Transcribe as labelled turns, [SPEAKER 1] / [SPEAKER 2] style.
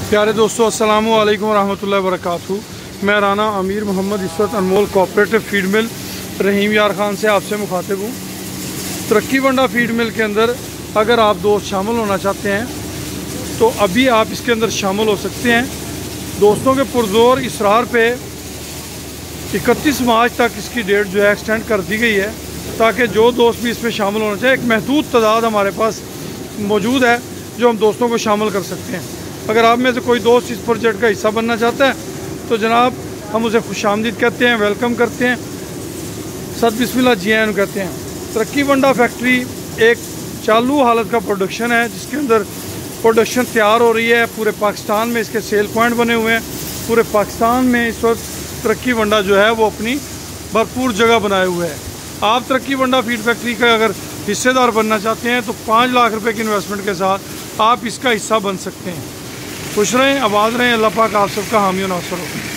[SPEAKER 1] प्यारे दोस्तों, अस्सलामु अलैकुम रहमतुल्लाहि व बरकातहू। मैं राना अमीर मोहम्मद इस वक्त अनमोल कोऑपरेटिव फीड मिल रहीम यार खान से आपसे मुखातिब हूँ। तरक्की वंडा फीड मिल के अंदर अगर आप दोस्त शामिल होना चाहते हैं तो अभी आप इसके अंदर शामिल हो सकते हैं। दोस्तों के पुरजोर इसरार पे 31 मार्च तक इसकी डेट जो है एक्सटेंड कर दी गई है, ताकि जो दोस्त भी इसमें शामिल होना चाहे, एक महदूद तादाद हमारे पास मौजूद है जो हम दोस्तों को शामिल कर सकते हैं। अगर आप में से कोई दोस्त इस प्रोजेक्ट का हिस्सा बनना चाहता है तो जनाब हम उसे खुशामदीद कहते हैं, वेलकम करते हैं, सद बिस्मिल्लाह जी आयन कहते हैं। तरक्की वंडा फैक्ट्री एक चालू हालत का प्रोडक्शन है जिसके अंदर प्रोडक्शन तैयार हो रही है। पूरे पाकिस्तान में इसके सेल पॉइंट बने हुए हैं। पूरे पाकिस्तान में इस वक्त तरक्की वंडा जो है वो अपनी भरपूर जगह बनाए हुए है। आप तरक्की वंडा फीड फैक्ट्री का अगर हिस्सेदार बनना चाहते हैं तो 5 लाख रुपए की इन्वेस्टमेंट के साथ आप इसका हिस्सा बन सकते हैं। खुश रहें, आबाद रहें। अल्लाह पाक आप सबका हामी और नासर हो।